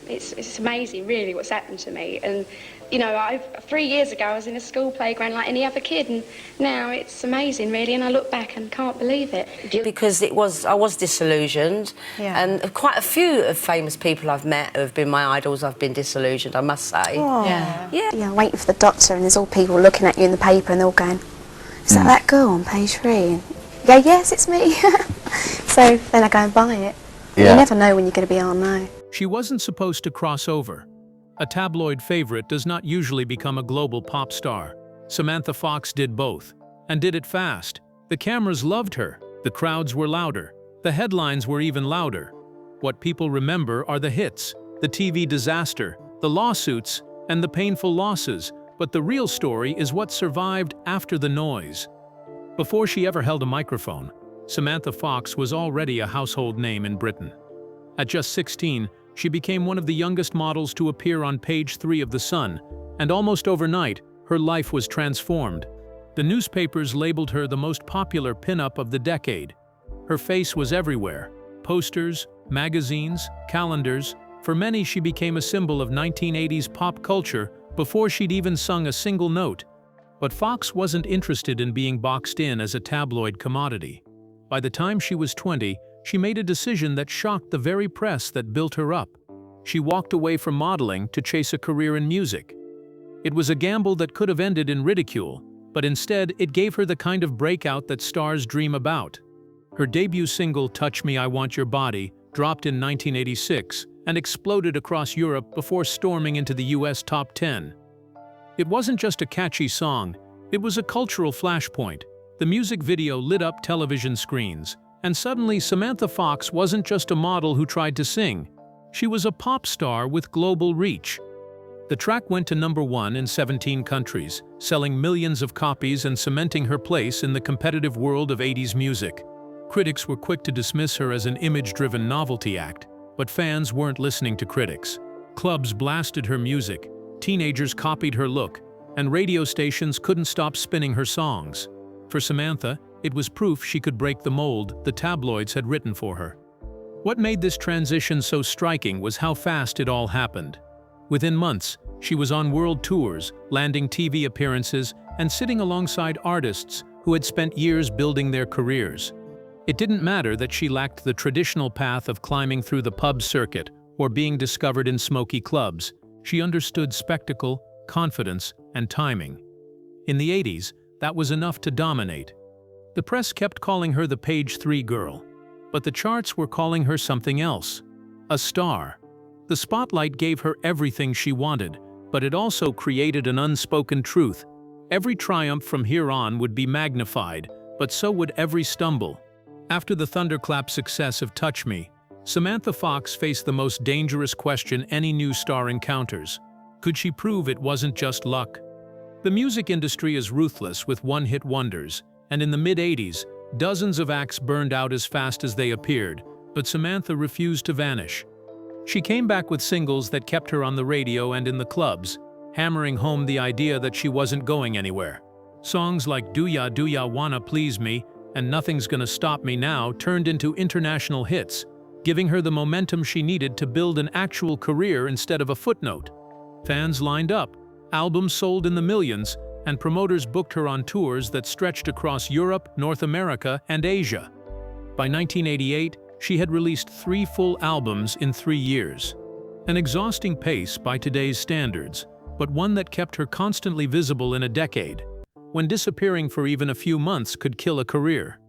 It's amazing, really, what's happened to me. And, you know, 3 years ago I was in a school playground like any other kid, and now it's amazing, really, and I look back and can't believe it. Because I was disillusioned, and quite a few of famous people I've met who have been my idols, I've been disillusioned, I must say. Oh. Yeah, waiting for the doctor, and there's all people looking at you in the paper, and they're all going, "Is that girl on page 3?" And you go, "Yes, it's me." So then I go and buy it. You never know when you're going to be on now. She wasn't supposed to cross over. A tabloid favorite does not usually become a global pop star. Samantha Fox did both, and did it fast. The cameras loved her, the crowds were louder, the headlines were even louder. What people remember are the hits, the TV disaster, the lawsuits, and the painful losses, but the real story is what survived after the noise. Before she ever held a microphone, Samantha Fox was already a household name in Britain. At just 16, she became one of the youngest models to appear on page 3 of The Sun, and almost overnight, her life was transformed. The newspapers labeled her the most popular pin-up of the decade. Her face was everywhere: posters, magazines, calendars. For many, she became a symbol of 1980s pop culture before she'd even sung a single note. But Fox wasn't interested in being boxed in as a tabloid commodity. By the time she was 20, she made a decision that shocked the very press that built her up. She walked away from modeling to chase a career in music. It was a gamble that could have ended in ridicule, but instead it gave her the kind of breakout that stars dream about. Her debut single, "Touch Me, I Want Your Body," dropped in 1986 and exploded across Europe before storming into the US top 10. It wasn't just a catchy song, it was a cultural flashpoint. The music video lit up television screens, and suddenly Samantha Fox wasn't just a model who tried to sing. She was a pop star with global reach. The track went to #1 in 17 countries, selling millions of copies and cementing her place in the competitive world of 80s music. Critics were quick to dismiss her as an image-driven novelty act, but fans weren't listening to critics. Clubs blasted her music, teenagers copied her look, and radio stations couldn't stop spinning her songs. For Samantha, it was proof she could break the mold the tabloids had written for her. What made this transition so striking was how fast it all happened. Within months, she was on world tours, landing TV appearances, and sitting alongside artists who had spent years building their careers. It didn't matter that she lacked the traditional path of climbing through the pub circuit or being discovered in smoky clubs. She understood spectacle, confidence, and timing. In the 80s, that was enough to dominate. The press kept calling her the page 3 girl, but the charts were calling her something else: a star. The spotlight gave her everything she wanted, but it also created an unspoken truth. Every triumph from here on would be magnified, but so would every stumble. After the thunderclap success of "Touch Me," Samantha Fox faced the most dangerous question any new star encounters. Could she prove it wasn't just luck? The music industry is ruthless with one-hit wonders, and in the mid-80s, dozens of acts burned out as fast as they appeared, but Samantha refused to vanish. She came back with singles that kept her on the radio and in the clubs, hammering home the idea that she wasn't going anywhere. Songs like "Do Ya Wanna Please Me" and "Nothing's Gonna Stop Me Now" turned into international hits, giving her the momentum she needed to build an actual career instead of a footnote. Fans lined up, albums sold in the millions, and promoters booked her on tours that stretched across Europe, North America, and Asia. By 1988, she had released 3 full albums in 3 years. An exhausting pace by today's standards, but one that kept her constantly visible in a decade, when disappearing for even a few months could kill a career.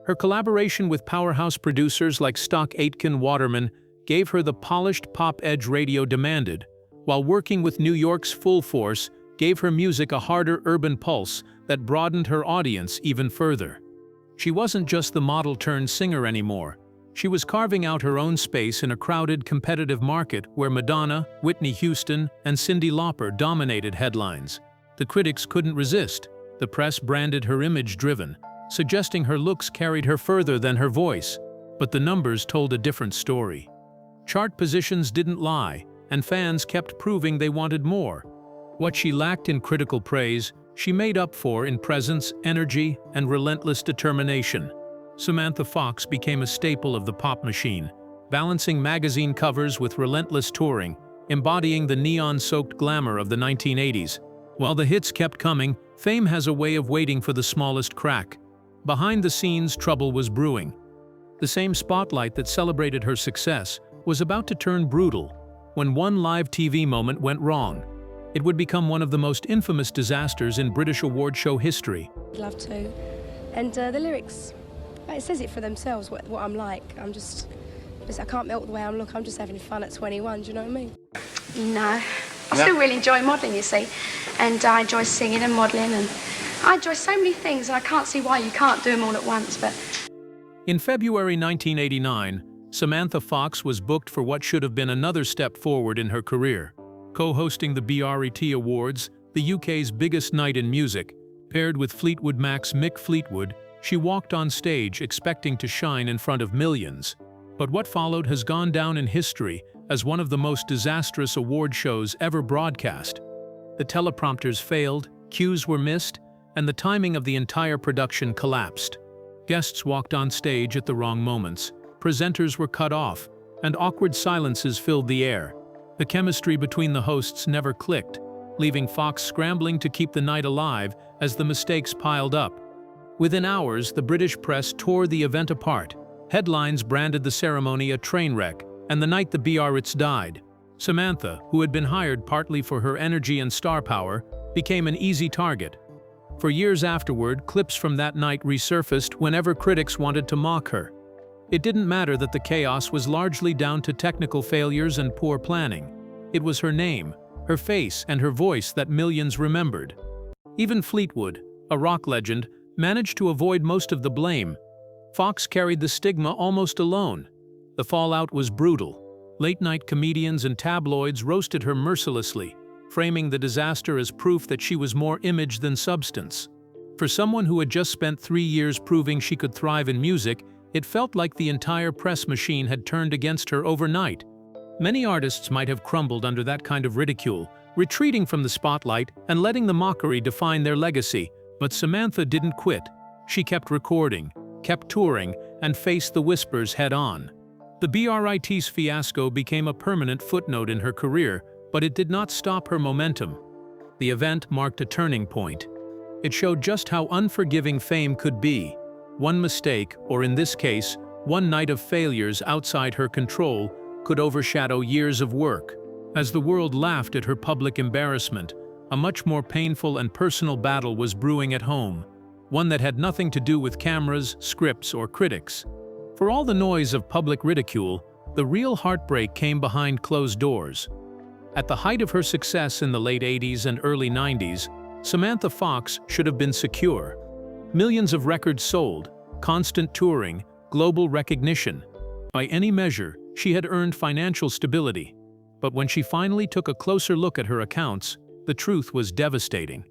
Her collaboration with powerhouse producers like Stock Aitken Waterman gave her the polished pop edge radio demanded, while working with New York's Full Force gave her music a harder urban pulse that broadened her audience even further. She wasn't just the model-turned-singer anymore. She was carving out her own space in a crowded, competitive market where Madonna, Whitney Houston, and Cyndi Lauper dominated headlines. The critics couldn't resist. The press branded her image-driven, suggesting her looks carried her further than her voice. But the numbers told a different story. Chart positions didn't lie, and fans kept proving they wanted more. What she lacked in critical praise, she made up for in presence, energy, and relentless determination. Samantha Fox became a staple of the pop machine, balancing magazine covers with relentless touring, embodying the neon-soaked glamour of the 1980s. While the hits kept coming, fame has a way of waiting for the smallest crack. Behind the scenes, trouble was brewing. The same spotlight that celebrated her success was about to turn brutal when one live TV moment went wrong. It would become one of the most infamous disasters in British award show history. I'd love to. And the lyrics, it says it for themselves, what I'm like. I can't melt the way I'm looking. I'm just having fun at 21, do you know what I mean? No. I still really enjoy modelling, you see. And I enjoy singing and modelling, and I enjoy so many things, and I can't see why you can't do them all at once, but... In February 1989, Samantha Fox was booked for what should have been another step forward in her career. Co-hosting the BRET Awards, the UK's biggest night in music, paired with Fleetwood Mac's Mick Fleetwood, she walked on stage expecting to shine in front of millions. But what followed has gone down in history as one of the most disastrous award shows ever broadcast. The teleprompters failed, cues were missed, and the timing of the entire production collapsed. Guests walked on stage at the wrong moments, presenters were cut off, and awkward silences filled the air. The chemistry between the hosts never clicked, leaving Fox scrambling to keep the night alive as the mistakes piled up. Within hours, the British press tore the event apart. Headlines branded the ceremony a train wreck, and the night the Biarritz died. Samantha, who had been hired partly for her energy and star power, became an easy target. For years afterward, clips from that night resurfaced whenever critics wanted to mock her. It didn't matter that the chaos was largely down to technical failures and poor planning. It was her name, her face, and her voice that millions remembered. Even Fleetwood, a rock legend, managed to avoid most of the blame. Fox carried the stigma almost alone. The fallout was brutal. Late-night comedians and tabloids roasted her mercilessly, framing the disaster as proof that she was more image than substance. For someone who had just spent 3 years proving she could thrive in music, it felt like the entire press machine had turned against her overnight. Many artists might have crumbled under that kind of ridicule, retreating from the spotlight and letting the mockery define their legacy. But Samantha didn't quit. She kept recording, kept touring, and faced the whispers head-on. The BRIT's fiasco became a permanent footnote in her career, but it did not stop her momentum. The event marked a turning point. It showed just how unforgiving fame could be. One mistake, or in this case, one night of failures outside her control, could overshadow years of work. As the world laughed at her public embarrassment, a much more painful and personal battle was brewing at home, one that had nothing to do with cameras, scripts, or critics. For all the noise of public ridicule, the real heartbreak came behind closed doors. At the height of her success in the late 80s and early 90s, Samantha Fox should have been secure. Millions of records sold, constant touring, global recognition. By any measure, she had earned financial stability. But when she finally took a closer look at her accounts, the truth was devastating.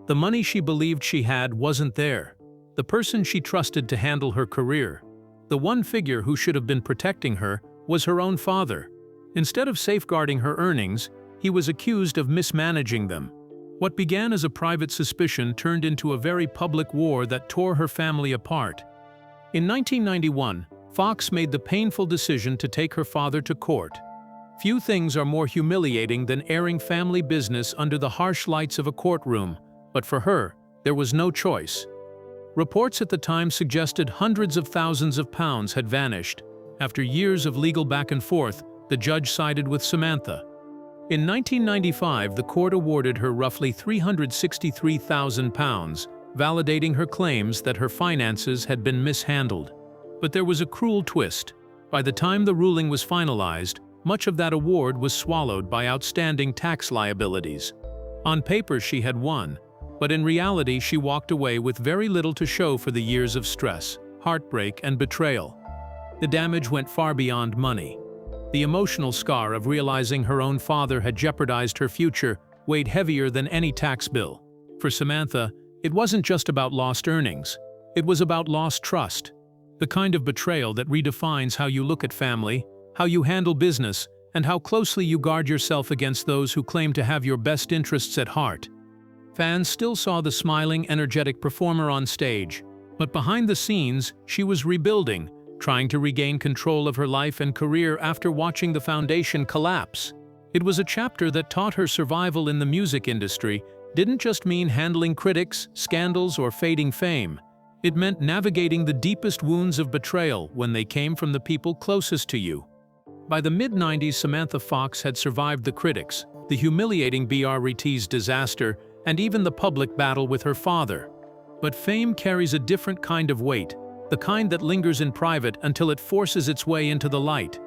The money she believed she had wasn't there. The person she trusted to handle her career, the one figure who should have been protecting her, was her own father. Instead of safeguarding her earnings, he was accused of mismanaging them. What began as a private suspicion turned into a very public war that tore her family apart. In 1991, Fox made the painful decision to take her father to court. Few things are more humiliating than airing family business under the harsh lights of a courtroom, but for her, there was no choice. Reports at the time suggested hundreds of thousands of pounds had vanished. After years of legal back and forth, the judge sided with Samantha. In 1995, the court awarded her roughly £363,000, validating her claims that her finances had been mishandled. But there was a cruel twist. By the time the ruling was finalized, much of that award was swallowed by outstanding tax liabilities. On paper, she had won, but in reality, she walked away with very little to show for the years of stress, heartbreak, and betrayal. The damage went far beyond money. The emotional scar of realizing her own father had jeopardized her future weighed heavier than any tax bill. For Samantha, it wasn't just about lost earnings. It was about lost trust. The kind of betrayal that redefines how you look at family, how you handle business, and how closely you guard yourself against those who claim to have your best interests at heart. Fans still saw the smiling, energetic performer on stage, but behind the scenes, she was rebuilding, trying to regain control of her life and career after watching the foundation collapse. It was a chapter that taught her survival in the music industry didn't just mean handling critics, scandals, or fading fame. It meant navigating the deepest wounds of betrayal when they came from the people closest to you. By the mid-90s, Samantha Fox had survived the critics, the humiliating BRT's disaster, and even the public battle with her father. But fame carries a different kind of weight, the kind that lingers in private until it forces its way into the light.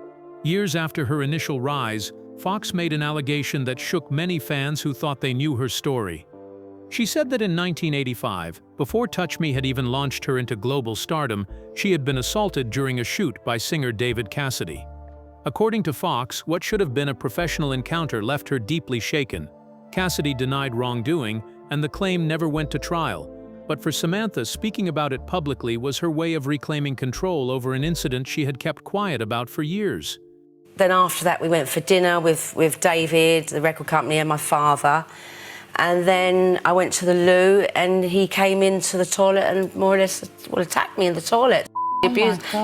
Years after her initial rise, Fox made an allegation that shook many fans who thought they knew her story. She said that in 1985, before Touch Me had even launched her into global stardom, she had been assaulted during a shoot by singer David Cassidy. According to Fox, what should have been a professional encounter left her deeply shaken. Cassidy denied wrongdoing, and the claim never went to trial. But for Samantha, speaking about it publicly was her way of reclaiming control over an incident she had kept quiet about for years. Then after that, we went for dinner with David, the record company, and my father. And then I went to the loo, and he came into the toilet and more or less attacked me in the toilet.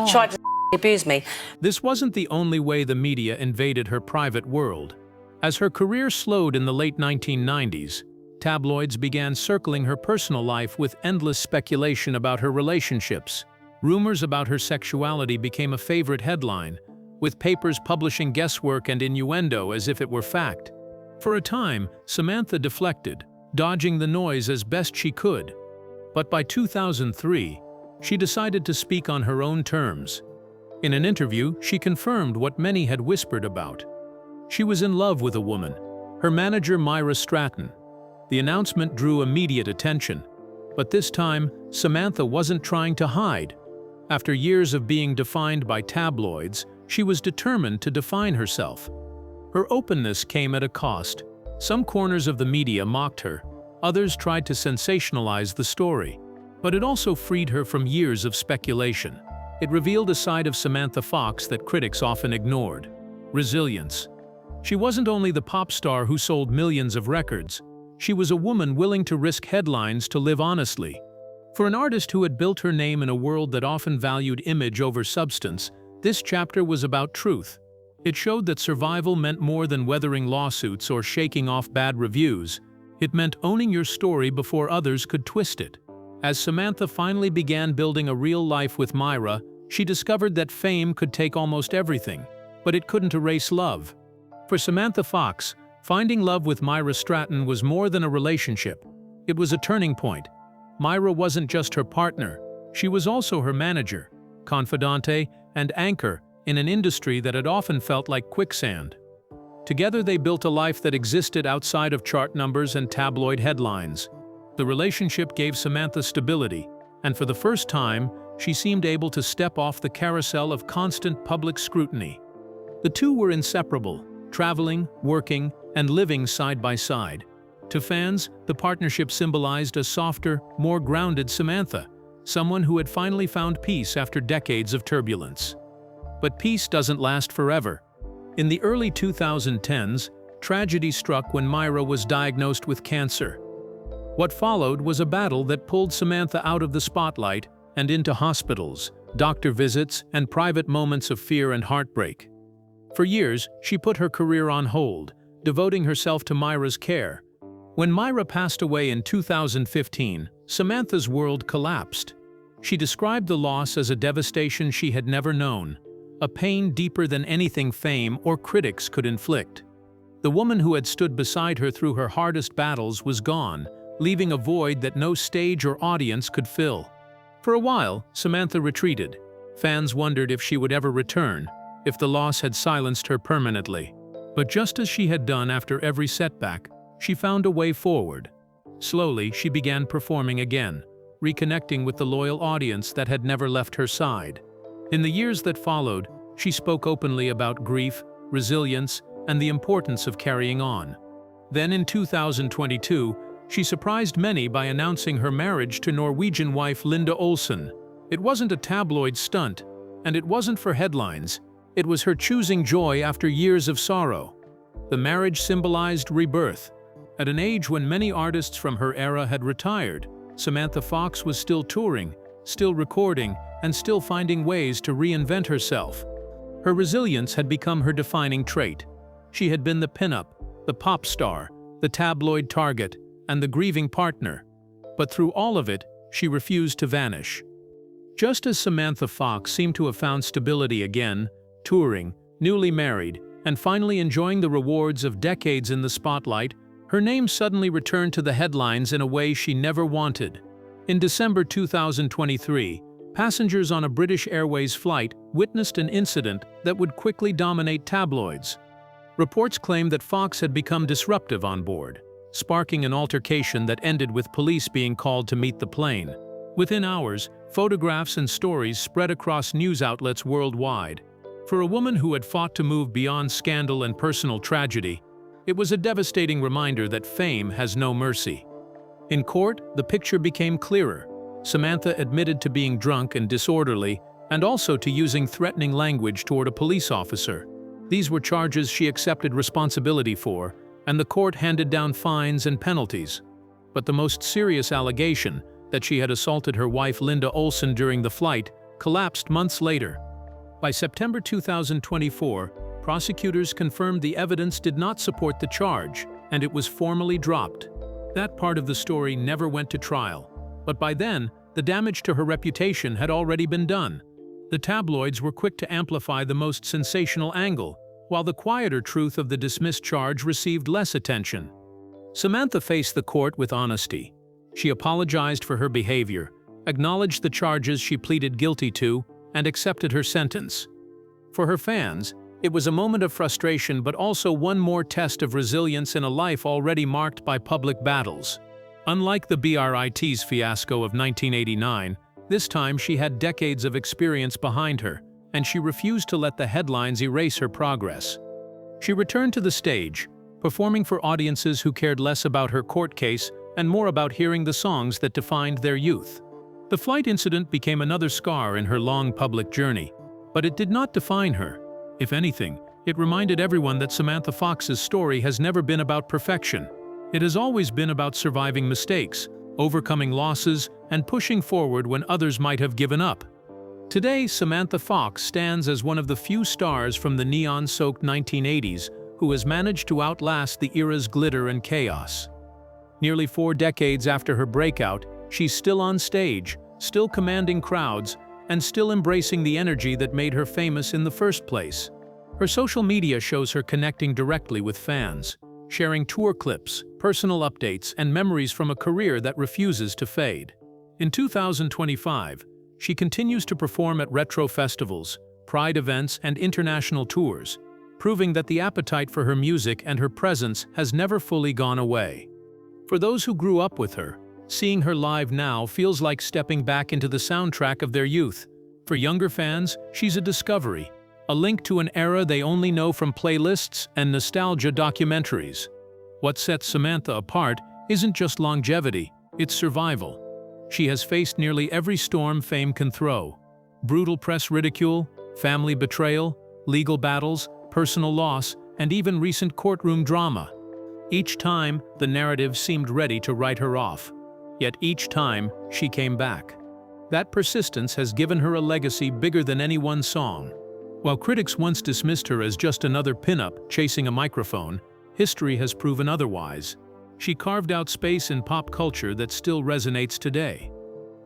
Tried to abuse me. This wasn't the only way the media invaded her private world. As her career slowed in the late 1990s, tabloids began circling her personal life with endless speculation about her relationships. Rumors about her sexuality became a favorite headline, with papers publishing guesswork and innuendo as if it were fact. For a time, Samantha deflected, dodging the noise as best she could. But by 2003, she decided to speak on her own terms. In an interview, she confirmed what many had whispered about. She was in love with a woman, her manager Myra Stratton. The announcement drew immediate attention. But this time, Samantha wasn't trying to hide. After years of being defined by tabloids, she was determined to define herself. Her openness came at a cost. Some corners of the media mocked her, others tried to sensationalize the story. But it also freed her from years of speculation. It revealed a side of Samantha Fox that critics often ignored: resilience. She wasn't only the pop star who sold millions of records, she was a woman willing to risk headlines to live honestly. For an artist who had built her name in a world that often valued image over substance, this chapter was about truth. It showed that survival meant more than weathering lawsuits or shaking off bad reviews. It meant owning your story before others could twist it. As Samantha finally began building a real life with Myra, she discovered that fame could take almost everything, but it couldn't erase love. For Samantha Fox, finding love with Myra Stratton was more than a relationship. It was a turning point. Myra wasn't just her partner, she was also her manager, confidante, and anchor in an industry that had often felt like quicksand. Together they built a life that existed outside of chart numbers and tabloid headlines. The relationship gave Samantha stability, and for the first time, she seemed able to step off the carousel of constant public scrutiny. The two were inseparable, traveling, working, and living side by side. To fans, the partnership symbolized a softer, more grounded Samantha, someone who had finally found peace after decades of turbulence. But peace doesn't last forever. In the early 2010s, tragedy struck when Myra was diagnosed with cancer. What followed was a battle that pulled Samantha out of the spotlight and into hospitals, doctor visits, and private moments of fear and heartbreak. For years, she put her career on hold, devoting herself to Myra's care. When Myra passed away in 2015, Samantha's world collapsed. She described the loss as a devastation she had never known, a pain deeper than anything fame or critics could inflict. The woman who had stood beside her through her hardest battles was gone, leaving a void that no stage or audience could fill. For a while, Samantha retreated. Fans wondered if she would ever return, if the loss had silenced her permanently. But just as she had done after every setback, she found a way forward. Slowly, she began performing again, reconnecting with the loyal audience that had never left her side. In the years that followed, she spoke openly about grief, resilience, and the importance of carrying on. Then in 2022, she surprised many by announcing her marriage to Norwegian wife Linda Olsen. It wasn't a tabloid stunt, and it wasn't for headlines. It was her choosing joy after years of sorrow. The marriage symbolized rebirth. At an age when many artists from her era had retired, Samantha Fox was still touring, still recording, and still finding ways to reinvent herself. Her resilience had become her defining trait. She had been the pinup, the pop star, the tabloid target, and the grieving partner. But through all of it, she refused to vanish. Just as Samantha Fox seemed to have found stability again, touring, newly married, and finally enjoying the rewards of decades in the spotlight, her name suddenly returned to the headlines in a way she never wanted. In December 2023, passengers on a British Airways flight witnessed an incident that would quickly dominate tabloids. Reports claimed that Fox had become disruptive on board, sparking an altercation that ended with police being called to meet the plane. Within hours, photographs and stories spread across news outlets worldwide. For a woman who had fought to move beyond scandal and personal tragedy, it was a devastating reminder that fame has no mercy. In court, the picture became clearer. Samantha admitted to being drunk and disorderly, and also to using threatening language toward a police officer. These were charges she accepted responsibility for, and the court handed down fines and penalties. But the most serious allegation, that she had assaulted her wife Linda Olson during the flight, collapsed months later. By September 2024, prosecutors confirmed the evidence did not support the charge, and it was formally dropped. That part of the story never went to trial, but by then, the damage to her reputation had already been done. The tabloids were quick to amplify the most sensational angle, while the quieter truth of the dismissed charge received less attention. Samantha faced the court with honesty. She apologized for her behavior, acknowledged the charges she pleaded guilty to, and accepted her sentence. For her fans, it was a moment of frustration but also one more test of resilience in a life already marked by public battles. Unlike the BRIT's fiasco of 1989, this time she had decades of experience behind her, and she refused to let the headlines erase her progress. She returned to the stage, performing for audiences who cared less about her court case and more about hearing the songs that defined their youth. The flight incident became another scar in her long public journey, but it did not define her. If anything, it reminded everyone that Samantha Fox's story has never been about perfection. It has always been about surviving mistakes, overcoming losses, and pushing forward when others might have given up. Today, Samantha Fox stands as one of the few stars from the neon-soaked 1980s who has managed to outlast the era's glitter and chaos. Nearly 4 decades after her breakout, she's still on stage, still commanding crowds, and still embracing the energy that made her famous in the first place. Her social media shows her connecting directly with fans, sharing tour clips, personal updates, and memories from a career that refuses to fade. In 2025, she continues to perform at retro festivals, pride events, and international tours, proving that the appetite for her music and her presence has never fully gone away. For those who grew up with her, seeing her live now feels like stepping back into the soundtrack of their youth. For younger fans, she's a discovery, a link to an era they only know from playlists and nostalgia documentaries. What sets Samantha apart isn't just longevity, it's survival. She has faced nearly every storm fame can throw: brutal press ridicule, family betrayal, legal battles, personal loss, and even recent courtroom drama. Each time, the narrative seemed ready to write her off. Yet each time, she came back. That persistence has given her a legacy bigger than any one song. While critics once dismissed her as just another pinup chasing a microphone, history has proven otherwise. She carved out space in pop culture that still resonates today.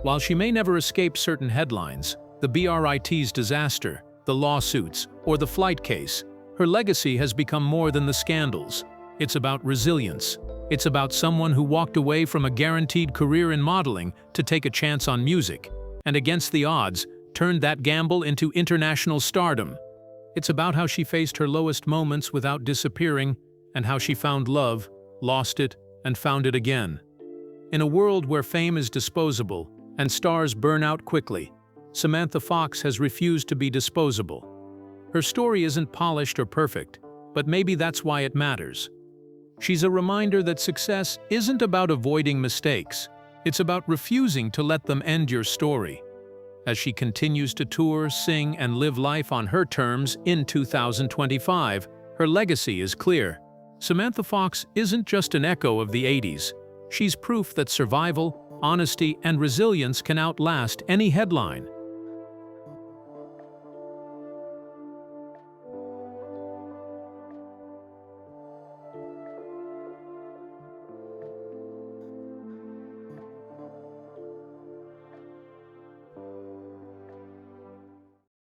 While she may never escape certain headlines, the BRIT's disaster, the lawsuits, or the flight case, her legacy has become more than the scandals. It's about resilience. It's about someone who walked away from a guaranteed career in modeling to take a chance on music, and against the odds, turned that gamble into international stardom. It's about how she faced her lowest moments without disappearing, and how she found love, lost it, and found it again. In a world where fame is disposable and stars burn out quickly, Samantha Fox has refused to be disposable. Her story isn't polished or perfect, but maybe that's why it matters. She's a reminder that success isn't about avoiding mistakes. It's about refusing to let them end your story. As she continues to tour, sing, and live life on her terms in 2025, her legacy is clear. Samantha Fox isn't just an echo of the 80s. She's proof that survival, honesty, and resilience can outlast any headline.